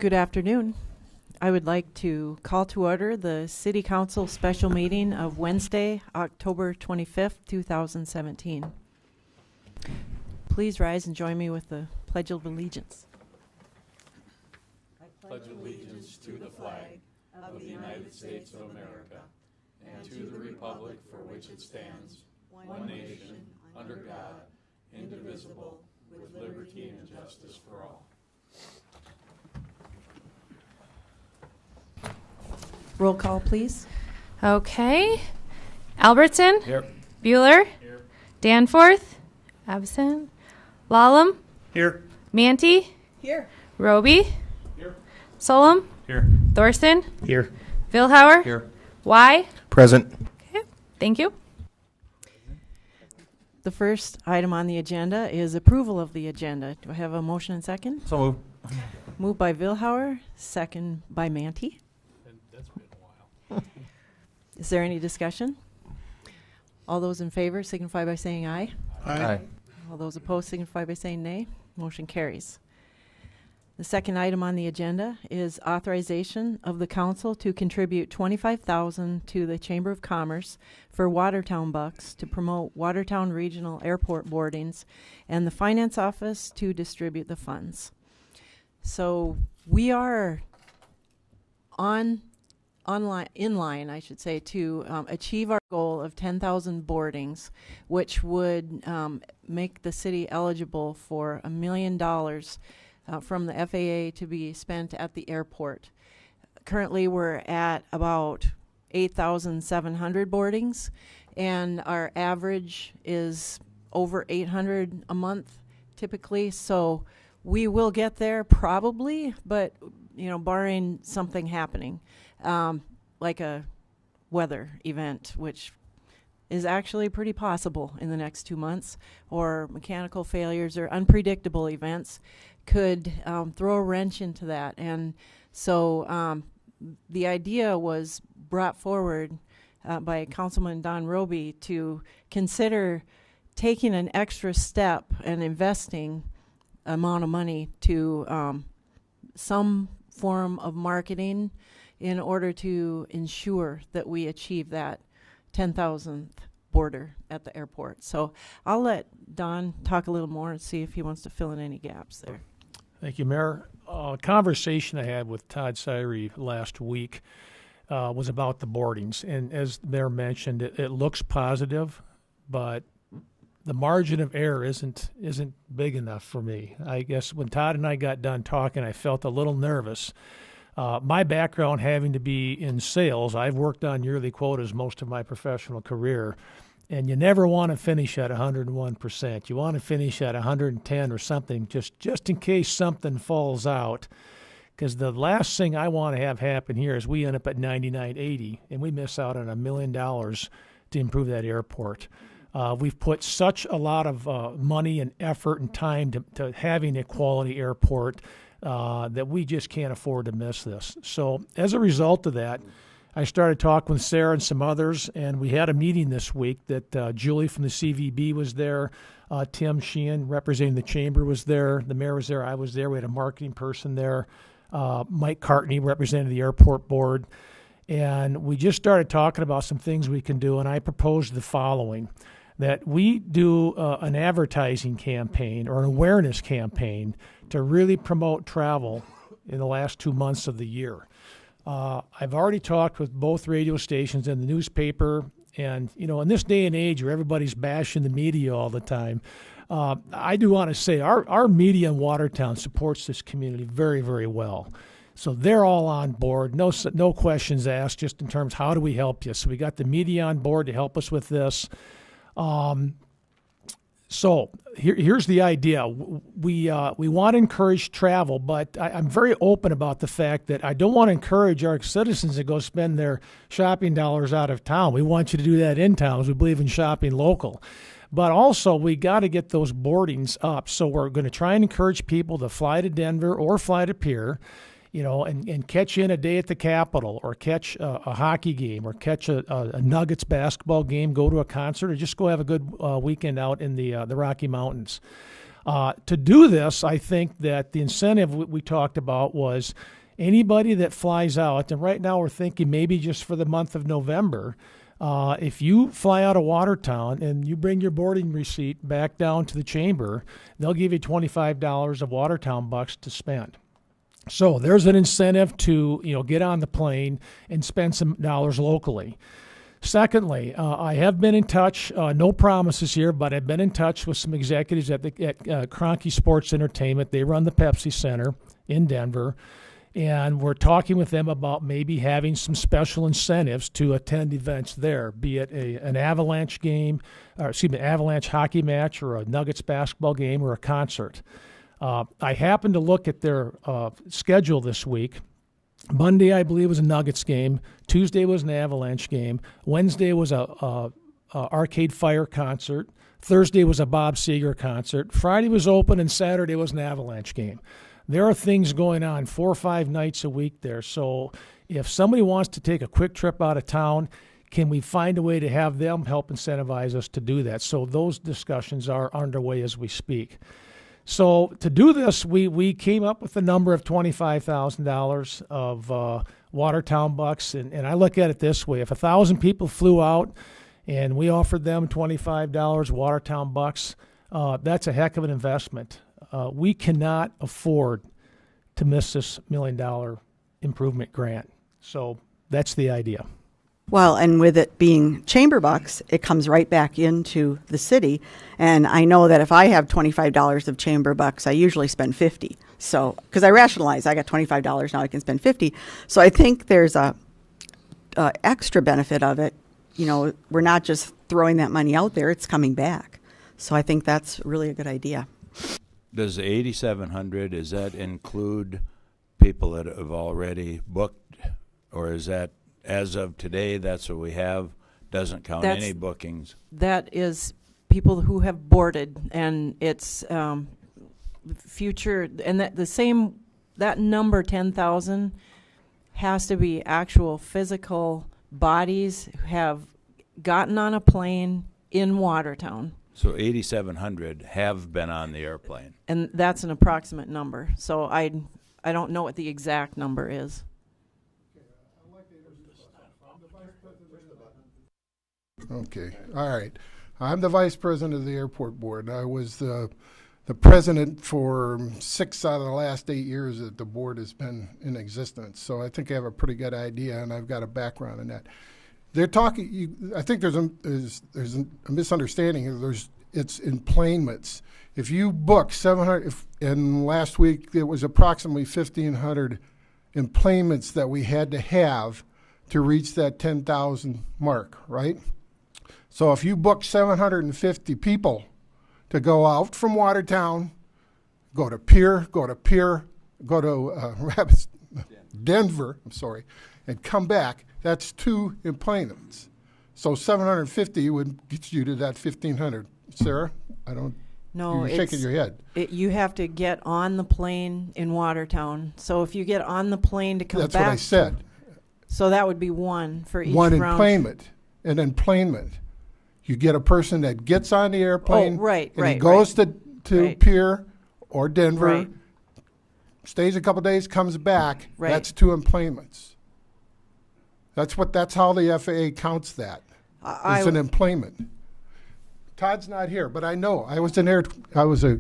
Good afternoon. I would like to call to order the City Council special meeting of Wednesday, October 25th, 2017. Please rise and join me with the Pledge of Allegiance. I pledge allegiance to the flag of the United States of America and to the republic for which it stands, one nation, under God, indivisible, with liberty and justice for all. Roll call, please. Okay. Albertson? Here. Bueller? Here. Danforth? Absent. Lallam? Here. Manti? Here. Roby? Here. Solom? Here. Thorson? Here. Vilhauer? Here. Y? Present. Okay. Thank you. The first item on the agenda is approval of the agenda. Do I have a motion and second? So moved. Moved by Vilhauer, second by Manti. That's been a while. Is there any discussion? All those in favor signify by saying aye. Aye. All those opposed signify by saying nay. Motion carries. The second item on the agenda is authorization of the council to contribute $25,000 to the Chamber of Commerce for Watertown Bucks to promote Watertown Regional Airport boardings and the Finance Office to distribute the funds. So we are in line, I should say, to achieve our goal of 10,000 boardings, which would make the city eligible for $1 million from the FAA to be spent at the airport. Currently, we're at about 8,700 boardings, and our average is over 800 a month typically. So we will get there probably, but barring something happening, like a weather event, which is actually pretty possible in the next 2 months, or mechanical failures or unpredictable events could throw a wrench into that. And so the idea was brought forward by Councilman Don Roby to consider taking an extra step and investing amount of money to some form of marketing in order to ensure that we achieve that 10,000th border at the airport. So I'll let Don talk a little more and see if he wants to fill in any gaps there. Thank you, Mayor. A conversation I had with Todd Sirey last week was about the boardings. And as the Mayor mentioned, it looks positive, but the margin of error isn't big enough for me. I guess when Todd and I got done talking, I felt a little nervous. My background having to be in sales, I've worked on yearly quotas most of my professional career, and you never want to finish at 101%. You want to finish at 110 or something, just in case something falls out. Because the last thing I want to have happen here is we end up at 99.80, and we miss out on $1 million to improve that airport. We've put such a lot of money and effort and time to having a quality airport that we just can't afford to miss this. So as a result of that, I started talking with Sarah and some others, and we had a meeting this week that Julie from the CVB was there, Tim Sheehan representing the chamber was there, the mayor was there, I was there, we had a marketing person there, Mike Cartney represented the airport board, and we just started talking about some things we can do, and I proposed the following, that we do an advertising campaign or an awareness campaign to really promote travel in the last 2 months of the year. I've already talked with both radio stations and the newspaper, and in this day and age where everybody's bashing the media all the time, I do want to say our media in Watertown supports this community very, very well. So they're all on board, no questions asked, just in terms of how do we help you. So we got the media on board to help us with this. So here's the idea. We want to encourage travel, but I'm very open about the fact that I don't want to encourage our citizens to go spend their shopping dollars out of town. We want you to do that in town, as we believe in shopping local. But also, we got to get those boardings up. So we're going to try and encourage people to fly to Denver or fly to Pierre, and catch in a day at the Capitol, or catch a hockey game, or catch a Nuggets basketball game, go to a concert, or just go have a good weekend out in the Rocky Mountains. To do this, I think that the incentive we talked about was anybody that flies out, and right now we're thinking maybe just for the month of November, if you fly out of Watertown and you bring your boarding receipt back down to the chamber, they'll give you $25 of Watertown bucks to spend. So there's an incentive to get on the plane and spend some dollars locally. Secondly, I have been in touch, no promises here, but I've been in touch with some executives at Kroenke Sports Entertainment. They run the Pepsi Center in Denver. And we're talking with them about maybe having some special incentives to attend events there, be it an Avalanche game, Avalanche hockey match, or a Nuggets basketball game, or a concert. I happened to look at their schedule this week. Monday, I believe, was a Nuggets game. Tuesday was an Avalanche game. Wednesday was a Arcade Fire concert. Thursday was a Bob Seger concert. Friday was open, and Saturday was an Avalanche game. There are things going on 4 or 5 nights a week there. So if somebody wants to take a quick trip out of town, can we find a way to have them help incentivize us to do that? So those discussions are underway as we speak. So to do this, we came up with a number of $25,000 of Watertown bucks. And I look at it this way. If 1,000 people flew out and we offered them $25 Watertown bucks, that's a heck of an investment. We cannot afford to miss this $1 million improvement grant. So that's the idea. Well, and with it being chamber bucks, it comes right back into the city. And I know that if I have $25 of chamber bucks, I usually spend $50. So, because I rationalize, I got $25, now I can spend $50. So I think there's a extra benefit of it. We're not just throwing that money out there, it's coming back. So I think that's really a good idea. Does the 8,700, does that include people that have already booked, or is that as of today, that's what we have, doesn't count any bookings? That is people who have boarded, and it's future, and that number 10,000 has to be actual physical bodies who have gotten on a plane in Watertown. So 8,700 have been on the airplane. And that's an approximate number. So I don't know what the exact number is. Okay, all right. I'm the vice president of the airport board. I was the president for 6 out of the last 8 years that the board has been in existence. So I think I have a pretty good idea, and I've got a background in that. They're talking. I think there's a misunderstanding here. It's enplanements. If you book 700, and last week it was approximately 1,500 enplanements that we had to have to reach that 10,000 mark, right? So if you book 750 people to go out from Watertown, go to Denver, and come back, that's 2 enplanements. So 750 would get you to that 1,500. Sarah, I don't. No, you're shaking your head. You have to get on the plane in Watertown. So if you get on the plane to come back. That's what I said. So that would be 1 for each one round. An enplanement. You get a person that gets on the airplane. Oh, right, and right. he goes right. to right. Pierre or Denver, Right. stays a couple days, comes back. Right. That's 2 enplanements. That's how the FAA counts that. It's an enplanement. Todd's not here, but I know. I was a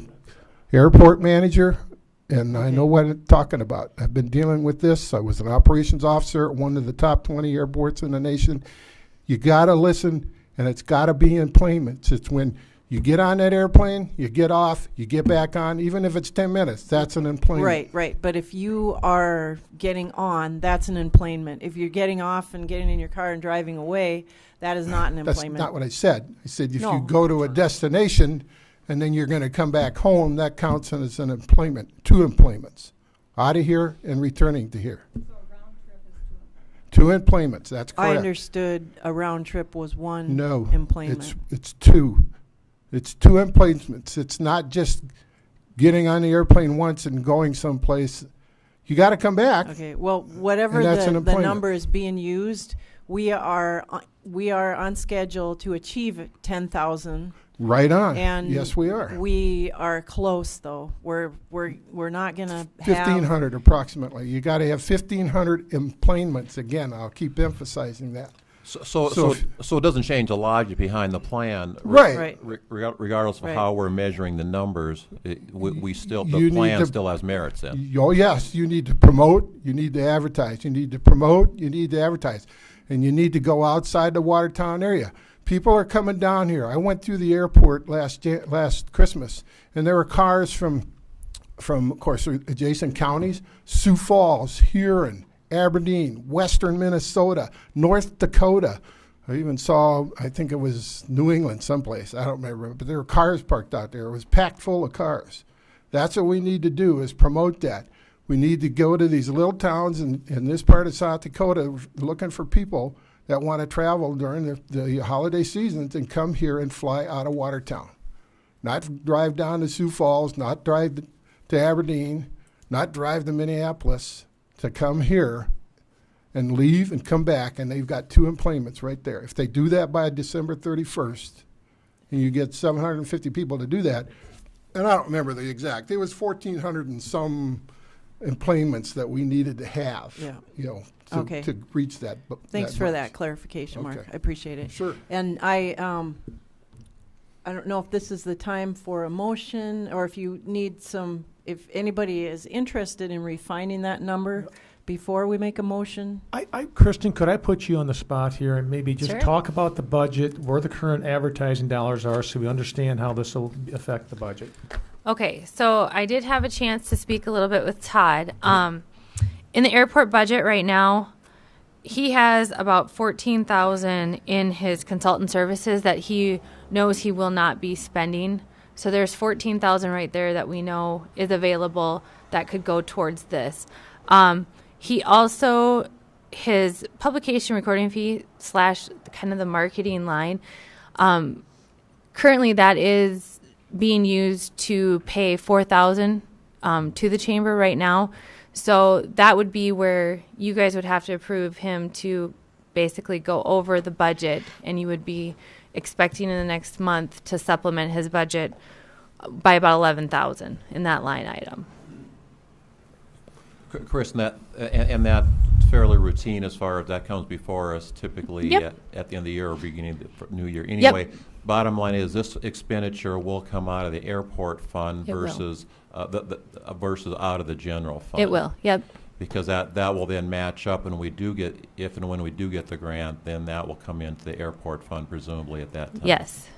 airport manager, and I know what I'm talking about. I've been dealing with this. I was an operations officer at one of the top 20 airports in the nation. You got to listen, and it's got to be enplanements. It's when you get on that airplane, you get off, you get back on, even if it's 10 minutes, that's an enplanement. Right. But if you are getting on, that's an enplanement. If you're getting off and getting in your car and driving away, that is not an That's enplanement. not what I said. I said if No. you go to a destination and then you're going to come back home, that counts as an employment, 2 employments, out of here and returning to here. So a round trip is 2 employments. That's correct. I understood a round trip was 1 No, employment. it's 2. It's 2 emplacements. It's not just getting on the airplane once and going someplace. You got to come back. Okay. Well, whatever And that's an the employment. number is being used, we are on schedule to achieve 10,000 Right on. And yes, we are. We are close, though. We're not going to have 1,500 approximately. You got to have 1,500 emplanements. Again, I'll keep emphasizing that. So it doesn't change the logic behind the plan, Right. regardless of Right. how we're measuring the numbers. We still You the need plan to- still has merits then. Oh, yes, you need to promote, you need to advertise, you need to promote, you need to advertise, and you need to go outside the Watertown area. People are coming down here. I went through the airport last Christmas, and there were cars from, of course, adjacent counties, Sioux Falls, Huron, Aberdeen, Western Minnesota, North Dakota. I even saw, I think it was New England someplace. I don't remember, but there were cars parked out there. It was packed full of cars. That's what we need to do, is promote that. We need to go to these little towns in this part of South Dakota looking for people that want to travel during the holiday seasons and come here and fly out of Watertown. Not drive down to Sioux Falls, not drive to Aberdeen, not drive to Minneapolis, to come here and leave and come back, and they've got 2 emplanements right there. If they do that by December 31st, and you get 750 people to do that, and I don't remember the exact, it was 1,400 and some emplanements that we needed to have, Okay. to reach that. Thanks for mark. that clarification, Mark. Okay. I appreciate it. Sure. And I don't know if this is the time for a motion, or if you need some, if anybody is interested in refining that number before we make a motion. Kristen, could I put you on the spot here and maybe just Sure. talk about the budget, where the current advertising dollars are, so we understand how this will affect the budget? Okay, so I did have a chance to speak a little bit with Todd. In the airport budget right now, he has about $14,000 in his consultant services that he knows he will not be spending. So there's $14,000 right there that we know is available that could go towards this. He also, his publication recording fee / kind of the marketing line, currently that is being used to pay $4,000 to the chamber right now. So that would be where you guys would have to approve him to basically go over the budget, and you would be expecting in the next month to supplement his budget by about $11,000 in that line item. Chris, and that's fairly routine as far as that comes before us typically Yep. at the end of the year or beginning of the new year. Anyway, bottom line is this expenditure will come out of the airport fund It will. versus versus out of the general fund. It will, yep. Because that will then match up, and if and when we do get the grant, then that will come into the airport fund presumably at that time. Yes.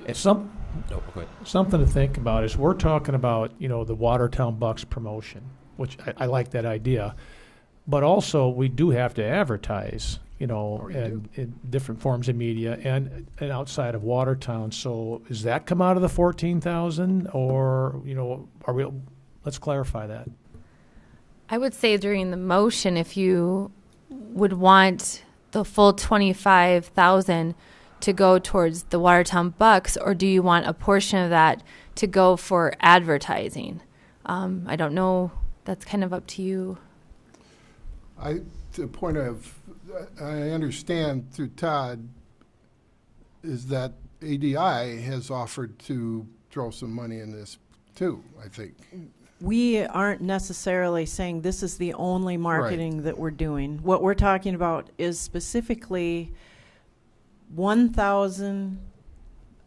Oh, go ahead. Something to think about is we're talking about, the Watertown Bucks promotion, which I like that idea. But also, we do have to advertise, in different forms of media and outside of Watertown. So does that come out of the 14,000, or, are we? Let's clarify that. I would say during the motion, if you would want the full 25,000 to go towards the Watertown Bucks, or do you want a portion of that to go for advertising? I don't know. That's kind of up to you. To the point of, I understand through Todd, is that ADI has offered to throw some money in this too, I think. We aren't necessarily saying this is the only marketing that we're doing. What we're talking about is specifically 1,000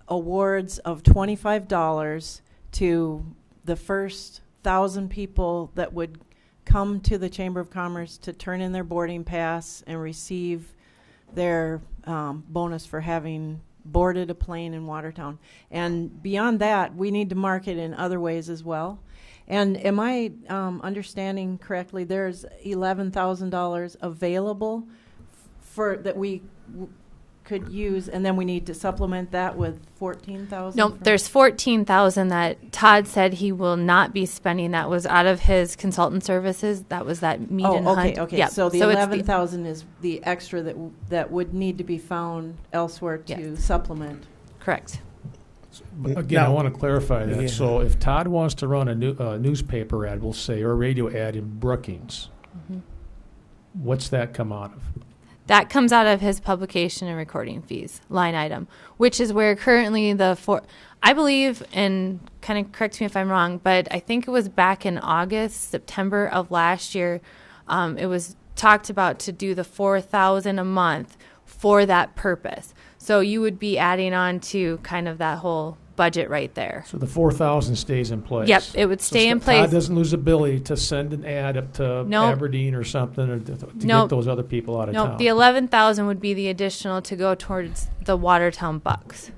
awards of $25 to the first 1,000 people that would come to the Chamber of Commerce to turn in their boarding pass and receive their bonus for having boarded a plane in Watertown. And beyond that, we need to market in other ways as well. And am I understanding correctly, there's $11,000 available for that we could use, and then we need to supplement that with 14,000? No, there's 14,000 that Todd said he will not be spending. That was out of his consultant services. That was that meet and hunt. Okay. Yep. So the it's 11,000 is the extra that would need to be found elsewhere to supplement. correct. Again, I want to clarify that. So if Todd wants to run a newspaper ad, we'll say, or a radio ad in Brookings, what's that come out of? That comes out of his publication and recording fees line item, which is where currently I believe, and kind of correct me if I'm wrong, but I think it was back in August, September of last year, it was talked about to do the $4,000 a month for that purpose. So you would be adding on to kind of that whole budget right there. So the 4,000 stays in place. Yep, it would stay in place. Todd doesn't lose ability to send an ad up to Nope. Aberdeen or something, or to Nope. get those other people out of No, town. the 11,000 would be the additional to go towards the Watertown Bucks.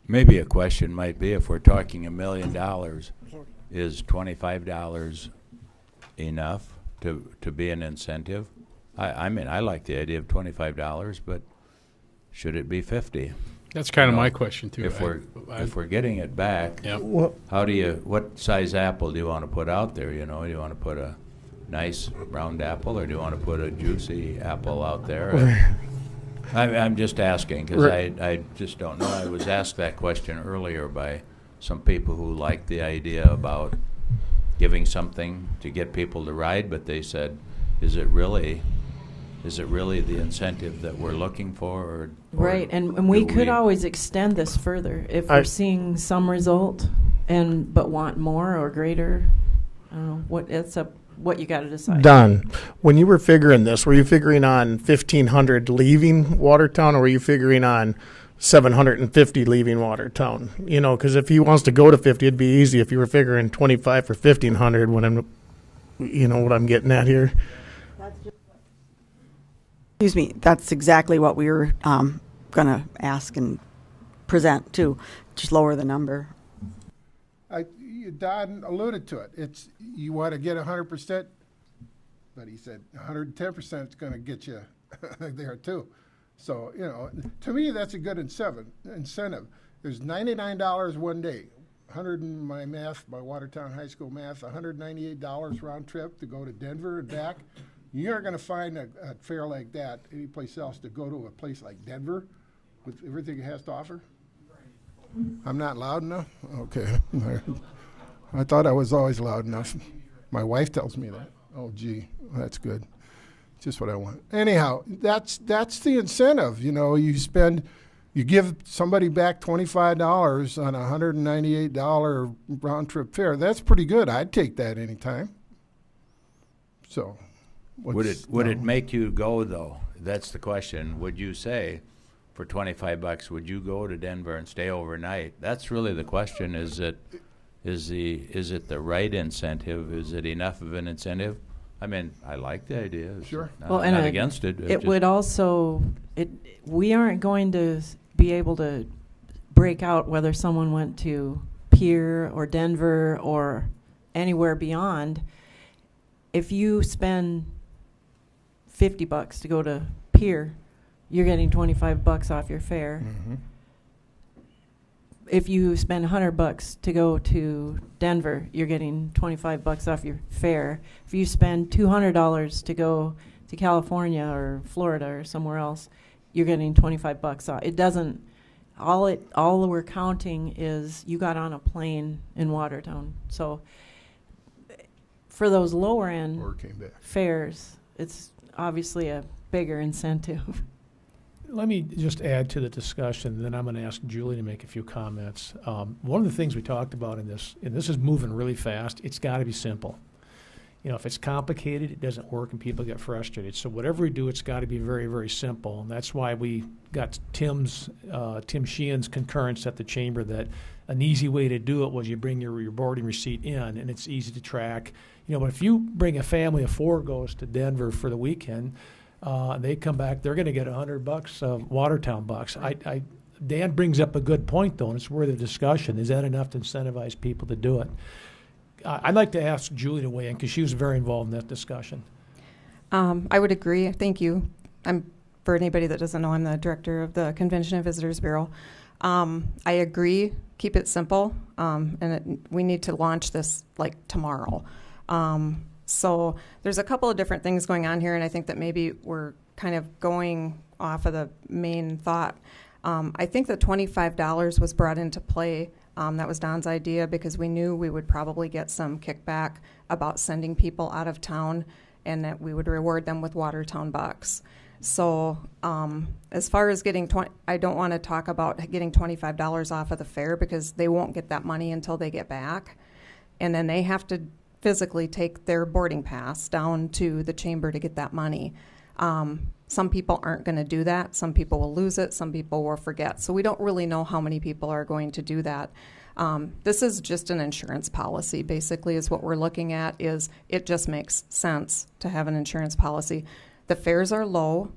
Maybe a question might be, if we're talking $1 million, is $25 enough to be an incentive? I mean, I like the idea of $25, but should it be 50? That's kind of No. my question too. If we're getting it back, Yep. what size apple do you want to put out there? You know, do you want to put a nice round apple, or do you want to put a juicy apple out there? I'm just asking, because I just don't know. I was asked that question earlier by some people who like the idea about giving something to get people to ride, but they said, is it really the incentive that we're looking for? Or Right, and we do could always extend this further if we're seeing some result but want more or greater. I don't know, what you got to decide. Don, when you were figuring this, were you figuring on 1,500 leaving Watertown, or were you figuring on 750 leaving Watertown? You know, because if he wants to go to 50, it'd be easy if you were figuring 25 for 1,500. You know what I'm getting at here? Excuse me, that's exactly what we were going to ask and present too. Just lower the number. Don alluded to it. It's, you want to get 100%, but he said 110% is going to get you there too. So, you know, to me, that's a good incentive. There's $99 one day, 100 in my Watertown High School math, $198 round trip to go to Denver and back. You're going to find a fair like that any place else. To go to a place like Denver with everything it has to offer. I'm not loud enough? Okay. I thought I was always loud enough. My wife tells me that. Oh, gee, that's good. Just what I want. Anyhow, that's the incentive. You know, you give somebody back $25 on a $198 round trip fare. That's pretty good. I'd take that anytime. So, would it make you go though? That's the question. Would you say, for $25, would you go to Denver and stay overnight? That's really the question. Is it the right incentive? Is it enough of an incentive? I mean, I like the idea. Sure. Not against it. It would also, we aren't going to be able to break out whether someone went to Pierre or Denver or anywhere beyond. If you spend $50 to go to Pierre, you're getting $25 off your fare. Mm-hmm. If you spend $100 to go to Denver, you're getting $25 off your fare. If you spend $200 to go to California or Florida or somewhere else, you're getting $25 off. It doesn't. All we're counting is you got on a plane in Watertown. So for those lower end Or came back. fares, it's obviously a bigger incentive. Let me just add to the discussion, and then I'm going to ask Julie to make a few comments. One of the things we talked about in this, and this is moving really fast, it's got to be simple. You know, if it's complicated, it doesn't work and people get frustrated. So whatever we do, it's got to be very, very simple. And that's why we got Tim Sheehan's concurrence at the chamber that an easy way to do it was you bring your boarding receipt in, and it's easy to track. You know, but if you bring a family of 4 goes to Denver for the weekend, they come back, they're going to get $100 of Watertown bucks. Dan brings up a good point, though, and it's worth a discussion. Is that enough to incentivize people to do it? I'd like to ask Julie to weigh in because she was very involved in that discussion. I would agree. Thank you. For anybody that doesn't know, I'm the director of the Convention and Visitors Bureau. I agree. Keep it simple, we need to launch this like tomorrow. So there's a couple of different things going on here, and I think that maybe we're kind of going off of the main thought. I think the $25 was brought into play. That was Don's idea because we knew we would probably get some kickback about sending people out of town and that we would reward them with Watertown bucks. So as far as getting I don't want to talk about getting $25 off of the fair, because they won't get that money until they get back. And then they have to physically take their boarding pass down to the chamber to get that money. Some people aren't going to do that. Some people will lose it. Some people will forget. So we don't really know how many people are going to do that. This is just an insurance policy, basically, is what we're looking at. Is it just makes sense to have an insurance policy. The fares are low.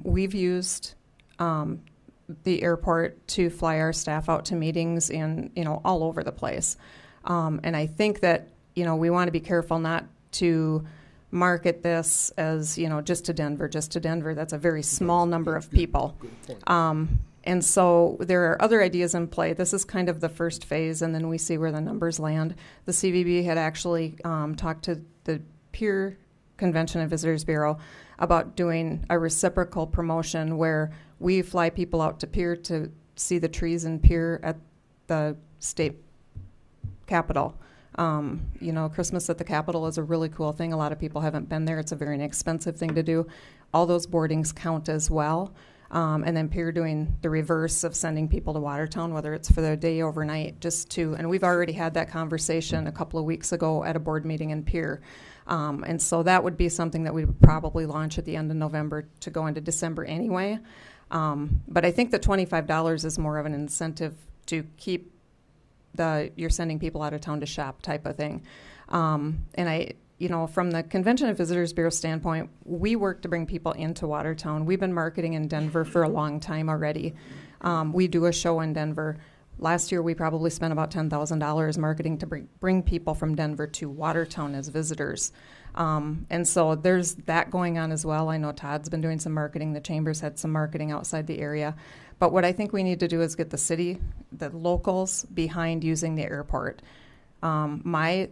We've used the airport to fly our staff out to meetings in, all over the place. And I think that, we want to be careful not to market this as, just to Denver. That's a very small number of people. And so there are other ideas in play. This is kind of the first phase, and then we see where the numbers land. The CVB had actually talked to the Pier Convention and Visitors Bureau about doing a reciprocal promotion where we fly people out to Pier to see the trees in Pier at the state capitol. Christmas at the Capitol is a really cool thing. A lot of people haven't been there. It's a very inexpensive thing to do. All those boardings count as well. And then Pier doing the reverse of sending people to Watertown, whether it's for the day overnight, and we've already had that conversation a couple of weeks ago at a board meeting in Pier. And so that would be something that we would probably launch at the end of November to go into December anyway. But I think the $25 is more of an incentive to keep you're sending people out of town to shop type of thing. And from the Convention and Visitors Bureau standpoint, we work to bring people into Watertown. We've been marketing in Denver for a long time already. We do a show in Denver. Last year, we probably spent about $10,000 marketing to bring people from Denver to Watertown as visitors. And so there's that going on as well. I know Todd's been doing some marketing. The Chamber's had some marketing outside the area. But what I think we need to do is get the city, the locals, behind using the airport. My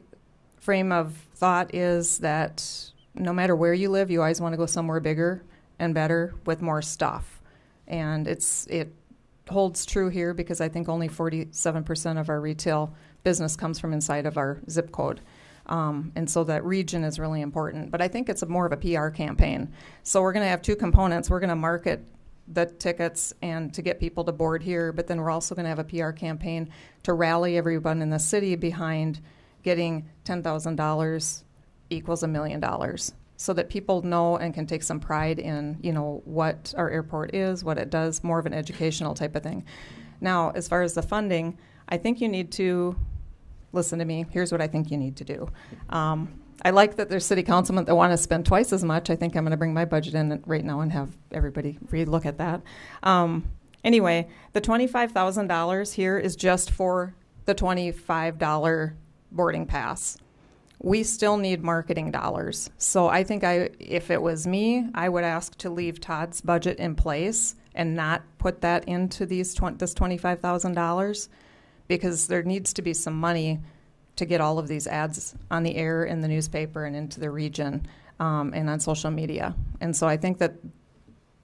frame of thought is that no matter where you live, you always want to go somewhere bigger and better with more stuff. And it holds true here because I think only 47% of our retail business comes from inside of our zip code. And so that region is really important. But I think it's more of a PR campaign. So we're going to have two components. We're going to market the tickets and to get people to board here, but then we're also going to have a PR campaign to rally everyone in the city behind getting $10,000 equals $1 million, so that people know and can take some pride in, what our airport is, what it does, more of an educational type of thing. Now, as far as the funding, I think you need to listen to me. Here's what I think you need to do. I like that there's city councilmen that want to spend twice as much. I think I'm going to bring my budget in right now and have everybody relook at that. Anyway, the $25,000 here is just for the $25 boarding pass. We still need marketing dollars. So I think if it was me, I would ask to leave Todd's budget in place and not put that into this $25,000, because there needs to be some money to get all of these ads on the air, in the newspaper, and into the region, and on social media. And so I think that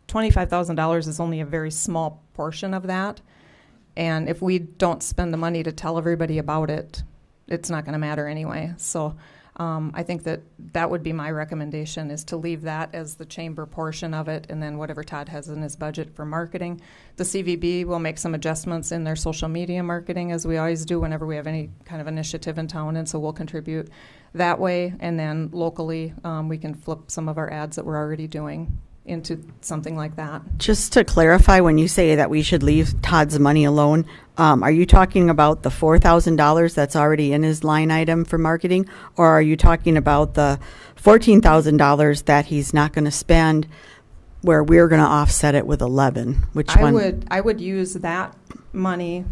$25,000 is only a very small portion of that. And if we don't spend the money to tell everybody about it, it's not going to matter anyway. So I think that would be my recommendation, is to leave that as the chamber portion of it, and then whatever Todd has in his budget for marketing. The CVB will make some adjustments in their social media marketing, as we always do whenever we have any kind of initiative in town, and so we'll contribute that way. And then locally, we can flip some of our ads that we're already doing into something like that. Just to clarify, when you say that we should leave Todd's money alone, are you talking about the $4,000 that's already in his line item for marketing, or are you talking about the $14,000 that he's not going to spend, where we're going to offset it with 11? Which one? I would use that money.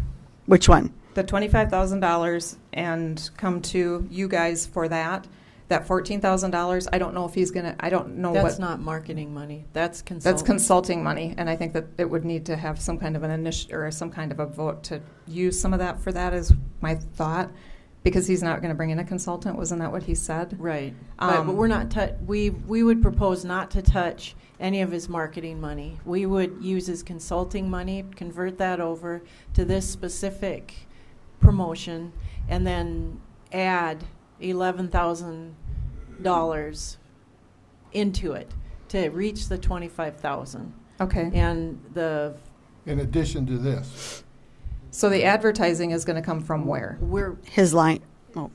Which one? The $25,000, and come to you guys for that. That $14,000, I don't know if he's going to, I don't know what. That's not marketing money. That's consulting. That's consulting money, and I think that it would need to have some kind of an initiative or some kind of a vote to use some of that for that, is my thought, because he's not going to bring in a consultant. Wasn't that what he said? Right. But we're not, we would propose not to touch any of his marketing money. We would use his consulting money, convert that over to this specific promotion, and then add $11,000 into it to reach the 25,000. Okay. And In addition to this, So the advertising is going to come from where? His line, oh,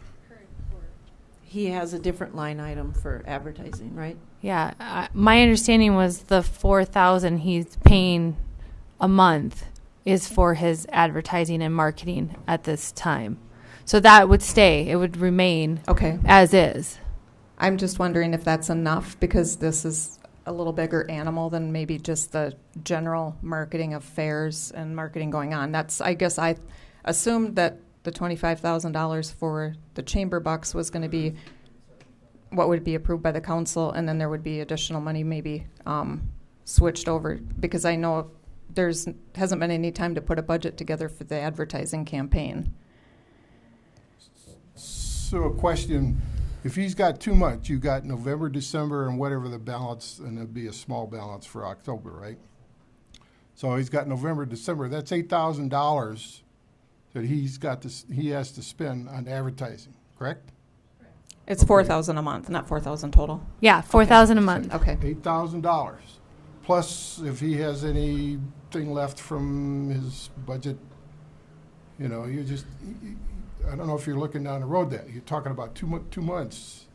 he has a different line item for advertising, right? Yeah, my understanding was the 4,000 he's paying a month is for his advertising and marketing at this time. So that would stay. It would remain Okay. as is. I'm just wondering if that's enough, because this is a little bigger animal than maybe just the general marketing of fairs and marketing going on. I guess I assumed that the $25,000 for the chamber bucks was going to be what would be approved by the council, and then there would be additional money maybe switched over, because I know hasn't been any time to put a budget together for the advertising campaign. so a question, if he's got 2 months, you got November, December, and whatever the balance, and it'd be a small balance for October, right? So he's got November, December, that's $8,000 that he has to spend on advertising, correct? It's $4,000 a month, not $4,000 total. Yeah, 4,000 a month. Okay. $8,000. Plus, if he has anything left from his budget, I don't know if you're looking down the road that. You're talking about 2 months.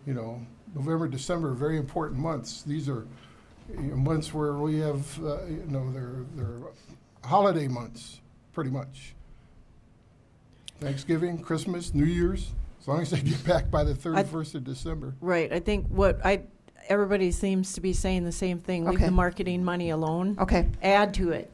November, December, very important months. These are months where we have, they're holiday months, pretty much. Thanksgiving, Christmas, New Year's, as long as they get back by the 31st of December. Right. I think everybody seems to be saying the same thing. Leave Okay. the marketing money alone. Okay. Add to it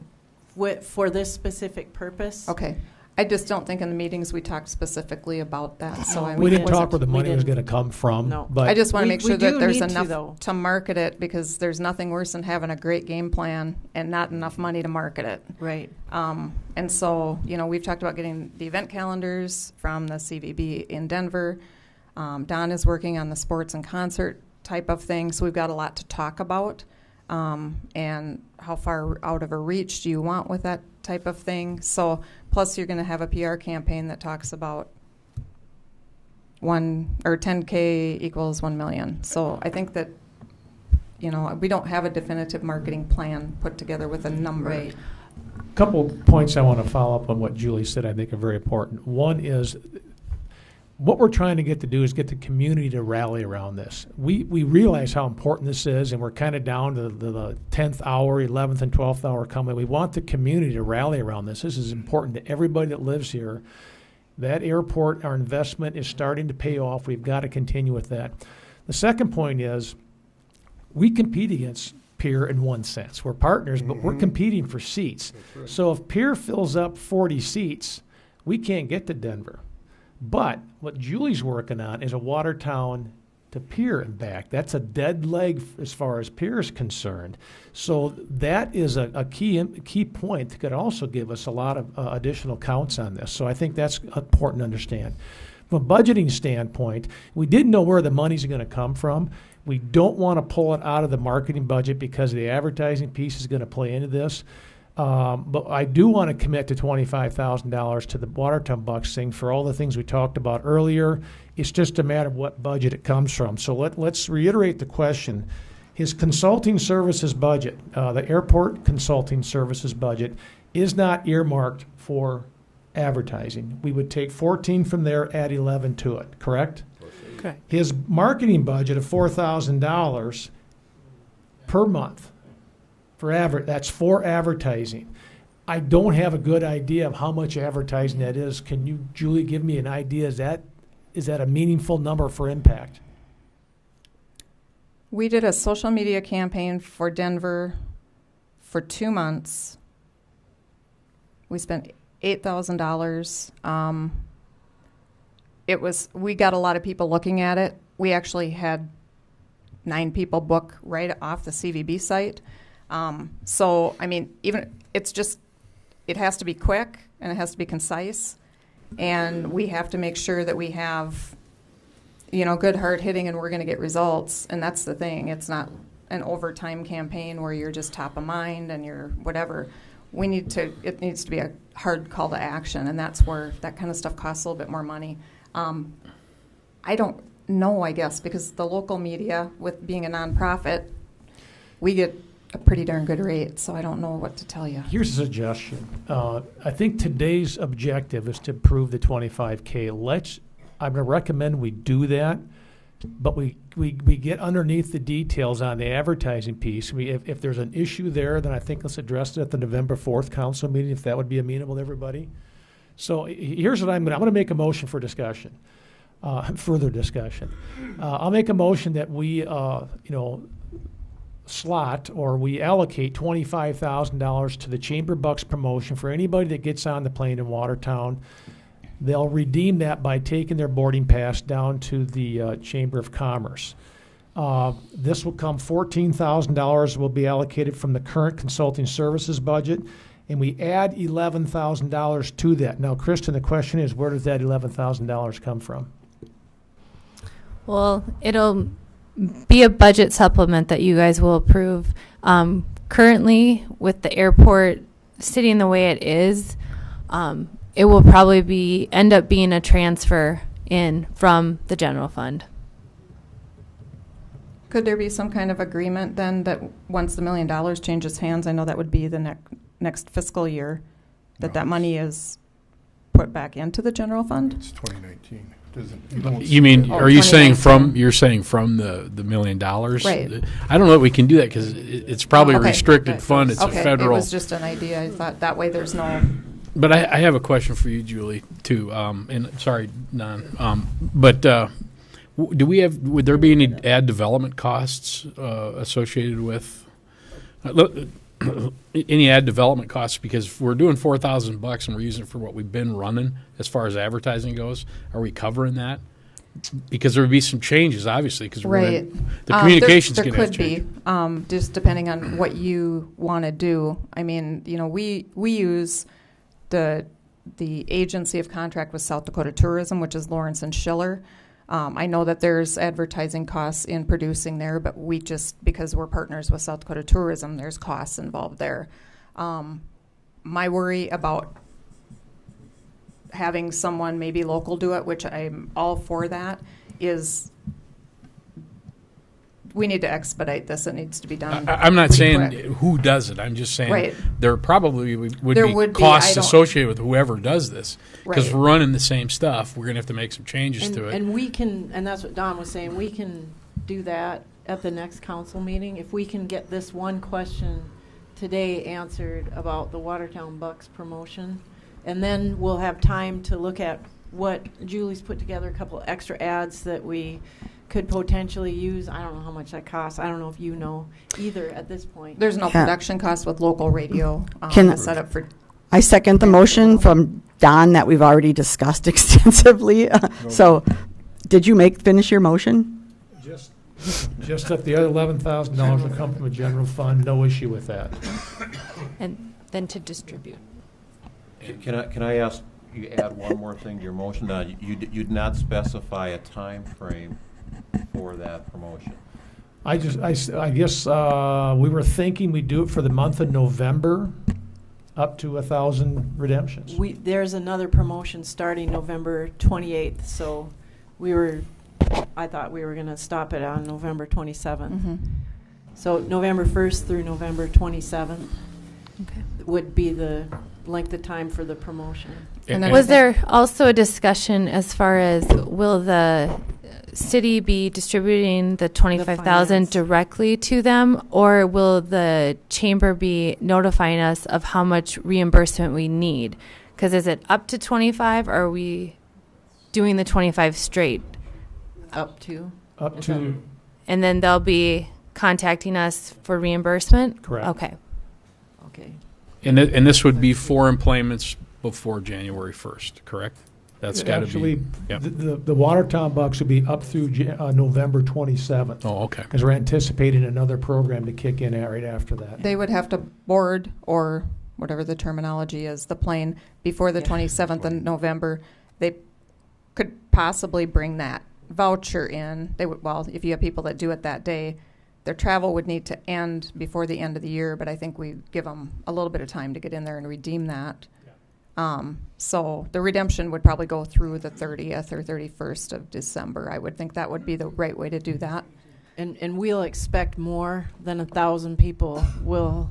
for this specific purpose. Okay. I just don't think in the meetings we talked specifically about that. So I We didn't wasn't- talk where the we money was didn't. going to come from. No. But I just want to We- make sure we that do there's need to, enough though. to market it, because there's nothing worse than having a great game plan and not enough money to market it. Right. And so, we've talked about getting the event calendars from the CVB in Denver. Don is working on the sports and concert type of thing, so we've got a lot to talk about. And how far out of a reach do you want with that type of thing? So, plus you're going to have a PR campaign that talks about 10K equals 1 million. So I think that, we don't have a definitive marketing plan put together with a number. Right. a couple points I want to follow up on what Julie said I think are very important. One is what we're trying to get the community to rally around this. We realize how important this is, and we're kind of down to the 10th hour, 11th and 12th hour coming. We want the community to rally around this. This is important to everybody that lives here. That airport, our investment is starting to pay off. We've got to continue with that. The second point is we compete against Pier in one sense. We're partners, but we're competing for seats. Right. So if Pier fills up 40 seats, we can't get to Denver. But what Julie's working on is a Watertown to Pier and back. That's a dead leg as far as Pier is concerned. So that is a key point that could also give us a lot of additional counts on this. So I think that's important to understand. From a budgeting standpoint, we didn't know where the money's going to come from. We don't want to pull it out of the marketing budget because the advertising piece is going to play into this. But I do want to commit to $25,000 to the Watertown Bucks thing for all the things we talked about earlier. It's just a matter of what budget it comes from. So let's reiterate the question. His consulting services budget, the airport consulting services budget, is not earmarked for advertising. We would take 14 from there, add 11 to it, correct? Okay. His marketing budget of $4,000 per month. That's for advertising. I don't have a good idea of how much advertising that is. Can you, Julie, give me an idea? Is that a meaningful number for impact? We did a social media campaign for Denver for 2 months. We spent $8,000. We got a lot of people looking at it. We actually had 9 people book right off the CVB site. So, I mean, it has to be quick and it has to be concise. And we have to make sure that we have, good hard hitting and we're going to get results. And that's the thing. It's not an overtime campaign where you're just top of mind and you're whatever. It needs to be a hard call to action. And that's where that kind of stuff costs a little bit more money. no, I guess, because the local media, with being a nonprofit, we get a pretty darn good rate, so I don't know what to tell you. Here's a suggestion. I think today's objective is to approve the 25K. I'm going to recommend we do that, but we get underneath the details on the advertising piece. If there's an issue there, then I think let's address it at the November 4th council meeting, if that would be amenable to everybody. So here's what I'm going to make a motion for discussion, further discussion. I'll make a motion that we, slot or we allocate $25,000 to the Chamber Bucks promotion for anybody that gets on the plane in Watertown. They'll redeem that by taking their boarding pass down to the Chamber of Commerce. This will come $14,000 will be allocated from the current consulting services budget, and we add $11,000 to that. Now, Kristen, the question is, where does that $11,000 come from? Well, it'll be a budget supplement that you guys will approve. Currently, with the airport sitting the way it is, it will probably end up being a transfer in from the general fund. Could there be some kind of agreement then that once the $1 million changes hands, I know that would be the next fiscal year, that money is put back into the general fund? It's 2019. You mean, are you saying 2019. you're saying from the $1 million? Right. I don't know that we can do that because it's probably a Okay. restricted fund. It's Okay, a federal. it was just an idea. I thought that way there's no... But I have a question for you, Julie, too. And sorry, Don. Would there be any ad development costs associated with any ad development costs? Because if we're doing $4,000 and we're using it for what we've been running as far as advertising goes, are we covering that? Because there would be some changes, obviously, because Right. the communications there going to have could to change. be, just depending on what you want to do. I mean, we use the agency of contract with South Dakota Tourism, which is Lawrence and Schiller. I know that there's advertising costs in producing there, but we just, because we're partners with South Dakota Tourism, there's costs involved there. My worry about having someone maybe local do it, which I'm all for that, is we need to expedite this. It needs to be done. I'm not pretty saying quick. who does it. I'm just saying Right. there probably would There be would be, costs I don't- associated with whoever does this. Because Right. we're running the same stuff. We're going to have to make some changes to it. And we can, and that's what Don was saying, we can do that at the next council meeting. If we can get this one question today answered about the Watertown Bucks promotion, and then we'll have time to look at what Julie's put together, a couple extra ads that we could potentially use. I don't know how much that costs. I don't know if you know either at this point. There's no Yeah. production costs with local radio Can- set up for. I second the motion from Don that we've already discussed extensively. So, did you finish your motion? Just that the other $11,000 will come from a general fund, no issue with that. And then to distribute. Can I ask you add one more thing to your motion? You'd not specify a time frame for that promotion. I guess we were thinking we'd do it for the month of November, up to 1,000 redemptions. There's another promotion starting November 28th, so I thought we were going to stop it on November 27th. Mhm. So November 1st through November 27th Okay. would be the length of time for the promotion. And then Was there also a discussion as far as will the city be distributing the 25,000 finance. directly to them, or will the chamber be notifying us of how much reimbursement we need? Because is it up to 25, or are we doing the 25 straight? Up to? Up Is to, And then they'll be contacting us for reimbursement? Correct. Okay. Okay. And this would be 4 employments before January 1st, correct? That's got to actually, be. Yep. the Watertown Bucks will be up through November 27th. Oh, okay. Because we're anticipating another program to kick in right after that. They would have to board, or whatever the terminology is, the plane before the Yeah. 27th of November. They could possibly bring that voucher in. They would, well, if you have people that do it that day, their travel would need to end before the end of the year, but I think we give them a little bit of time to get in there and redeem that. So the redemption would probably go through the 30th or 31st of December. I would think that would be the right way to do that. And we'll expect more than 1,000 people will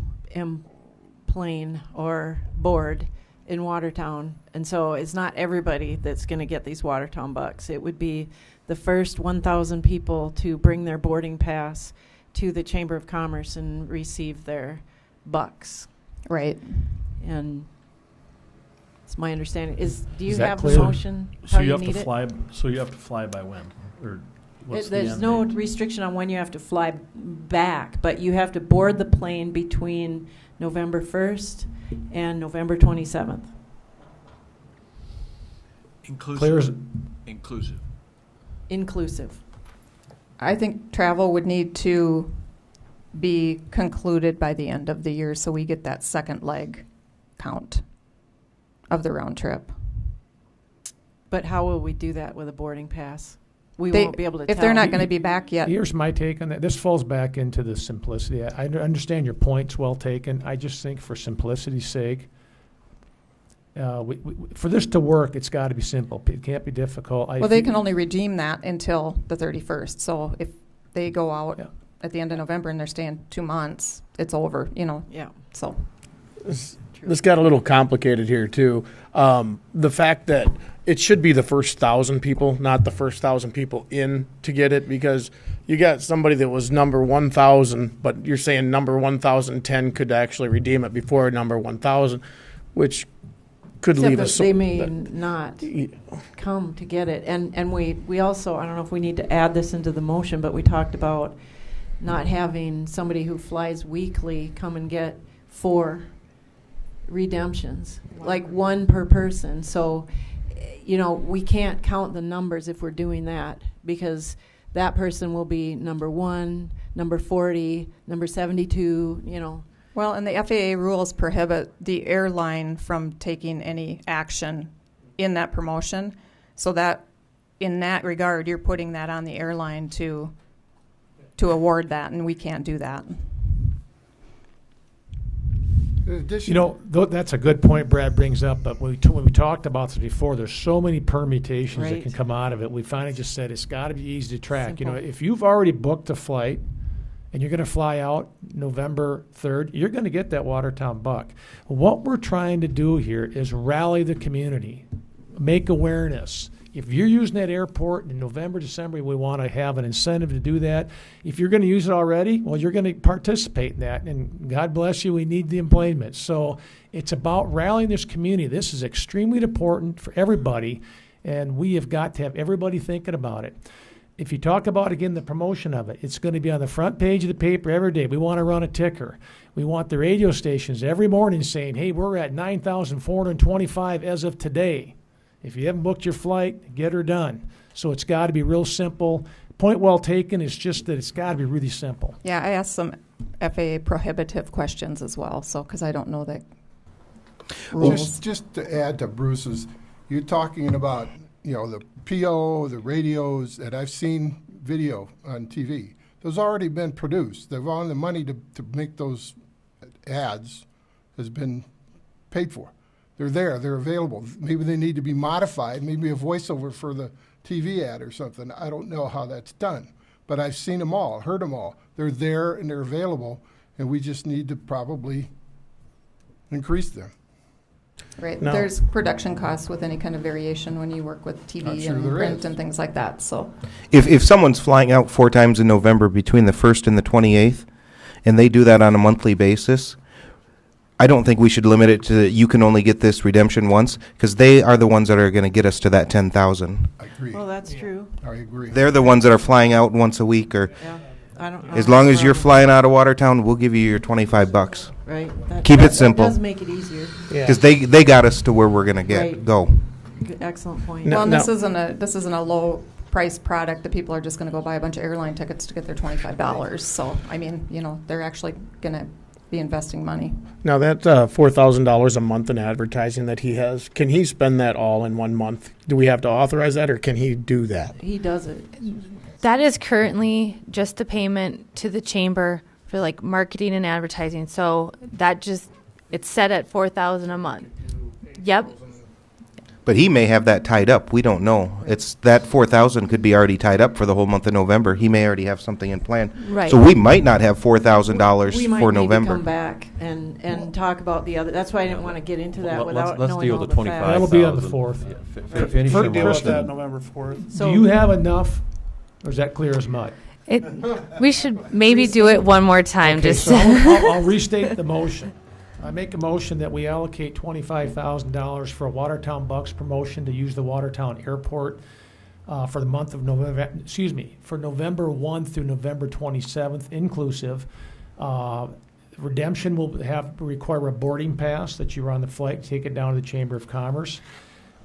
plane or board in Watertown. And so it's not everybody that's going to get these Watertown bucks. It would be the first 1,000 people to bring their boarding pass to the Chamber of Commerce and receive their bucks. Right. And it's my understanding. Do you Is that have clear? the motion? So how you have need to it? fly. So you have to fly by when? Or what's the There's end no date? restriction on when you have to fly back, but you have to board the plane between November 1st and November 27th. Clear as- Inclusive. Inclusive. I think travel would need to be concluded by the end of the year so we get that second leg count of the round trip. But how will we do that with a boarding pass? We They- won't be able to If tell. they're not going to be back yet, Here's my take on that. This falls back into the simplicity. I understand your point's well taken. I just think for simplicity's sake, for this to work, it's got to be simple. It can't be difficult. well, they can only redeem that until the 31st. So if they go out Yeah. at the end of November and they're staying 2 months, it's over, Yeah. So This got a little complicated here too. The fact that it should be the first 1,000 people, not the first 1,000 people in to get it, because you got somebody that was number 1,000, but you're saying number 1,010 could actually redeem it before number 1,000, which could Except leave that us. they may not come to get it. And we also, I don't know if we need to add this into the motion, but we talked about not having somebody who flies weekly come and get 4 redemptions, like 1 per person. So, we can't count the numbers if we're doing that, because that person will be number 1, number 40, number 72, well, and the FAA rules prohibit the airline from taking any action in that promotion. So that, in that regard, you're putting that on the airline to award that, and we can't do that. In addition, That's a good point Brad brings up, but when we talked about this before, there's so many permutations that Right. can come out of it. We finally just said it's got to be easy to track. Simple. If you've already booked a flight and you're going to fly out November 3rd, you're going to get that Watertown buck. What we're trying to do here is rally the community, make awareness. If you're using that airport in November, December, we want to have an incentive to do that. If you're going to use it already, well, you're going to participate in that. And God bless you, we need the employment. So it's about rallying this community. This is extremely important for everybody, and we have got to have everybody thinking about it. If you talk about, again, the promotion of it, it's going to be on the front page of the paper every day. We want to run a ticker. We want the radio stations every morning saying, hey, we're at 9,425 as of today. If you haven't booked your flight, get her done. So it's got to be real simple. Point well taken. It's just that it's got to be really simple. Yeah, I asked some FAA prohibitive questions as well, so because I don't know that rules. just to add to Bruce's, you're talking about, the PO, the radios, and I've seen video on TV. Those already been produced. They've all the money to make those ads has been paid for. They're there. They're available. Maybe they need to be modified, maybe a voiceover for the TV ad or something. I don't know how that's done, but I've seen them all, heard them all. They're there and they're available, and we just need to probably increase them. Right. No. There's production costs with any kind of variation when you work with I'm TV sure and there print is. and things like that. So If someone's flying out 4 times in November between the 1st and the 28th, and they do that on a monthly basis, I don't think we should limit it to you can only get this redemption once, because they are the ones that are going to get us to that 10,000. I agree. Well, that's true. I agree. They're the ones that are flying out once a week, or Yeah. I don't. as long as you're flying out of Watertown, we'll give you your $25, Right. Keep it simple. That does make it easier. Yeah. because they got us to where we're going to Right. go. Good, excellent point. No. well, and this isn't a low price product that people are just going to go buy a bunch of airline tickets to get their $25. So I mean, they're actually going to be investing money. Now that $4,000 a month in advertising that he has, can he spend that all in 1 month? Do we have to authorize that, or can he do that? He does it. That is currently just a payment to the chamber for like marketing and advertising. So that it's set at $4,000 a month. Yep. But he may have that tied up. We don't know. It's that 4,000 could be already tied up for the whole month of November. He may already have something in plan. Right. So we might not have $4,000 We might for need November. to come back and talk about the other, that's why I didn't want to get into that without Let's knowing deal all with the the facts. That'll be on the 25,000. 4th. Finish For- your Deal with that motion. November 4th. So Do you have enough, or is that clear as mud? We should maybe do it one more time. Okay, Just so I'll restate the motion. I make a motion that we allocate $25,000 for a Watertown Bucks promotion to use the Watertown Airport for the month of November, for November 1 through November 27th inclusive. Redemption will require a boarding pass that you run the flight, take it down to the Chamber of Commerce.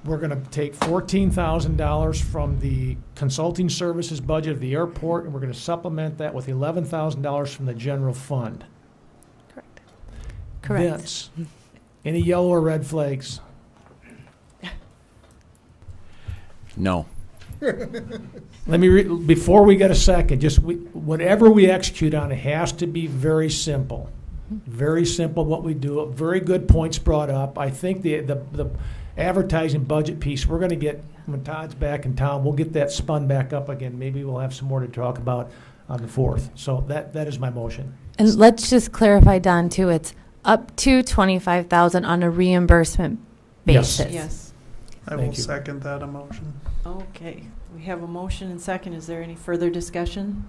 We're going to take $14,000 from the consulting services budget of the airport, and we're going to supplement that with $11,000 from the general fund. Correct. Vince, any yellow or red flags? No. Let me, before we get a second, whatever we execute on, it has to be very simple. Very simple what we do. Very good points brought up. I think the advertising budget piece, we're going to get, when Todd's back in town, we'll get that spun back up again. Maybe we'll have some more to talk about on the 4th. So that is my motion. And let's just clarify, Don, too. It's up to $25,000 on a reimbursement Yes. basis. Yes. I will Thank you. second that emotion. Okay. We have a motion and second. Is there any further discussion?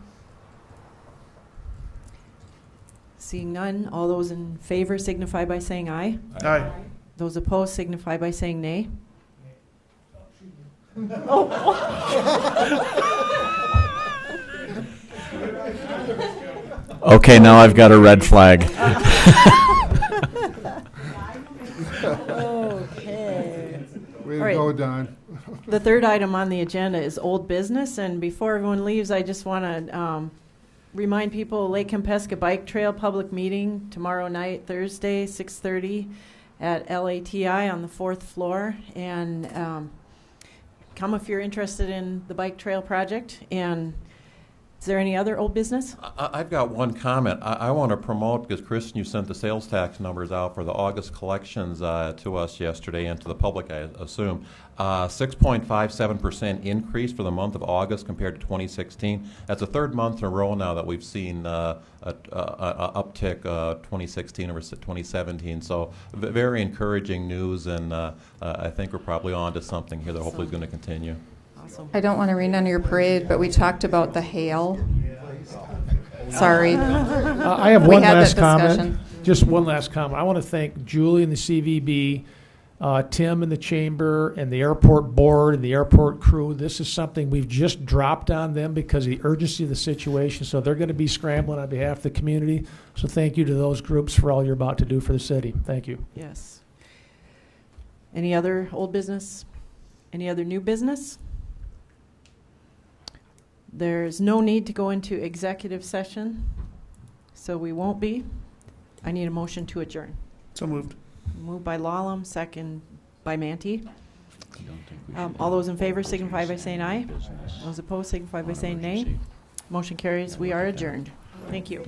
Seeing none, all those in favor signify by saying aye. Aye. Those opposed signify by saying nay. Okay, now I've got a red flag. Okay. Way All to right. go, Don. The third item on the agenda is old business, and before everyone leaves, I just want to remind people, Lake Kempesca Bike Trail public meeting tomorrow night, Thursday, 6:30 at LATI on the 4th floor, and come if you're interested in the bike trail project. And is there any other old business? I've got one comment. I want to promote, because Kristen, you sent the sales tax numbers out for the August collections to us yesterday and to the public, I assume. 6.57% increase for the month of August compared to 2016. That's the third month in a row now that we've seen a uptick 2016 over 2017. So very encouraging news, and I think we're probably on to something here that hopefully is going to continue. Awesome. I don't want to rain on your parade, but we talked about the hail. Sorry. I have We one had last that comment. discussion. Just one last comment. I want to thank Julie and the CVB, Tim and the Chamber, and the airport board and the airport crew. This is something we've just dropped on them because of the urgency of the situation. So they're going to be scrambling on behalf of the community. So thank you to those groups for all you're about to do for the city. Thank you. Yes. Any other old business? Any other new business? There's no need to go into executive session, so we won't be. I need a motion to adjourn. So moved. Moved by Lallam, second by Manti. All those in favor signify by saying aye. Those opposed signify by saying nay. Motion carries. We are adjourned. Thank you.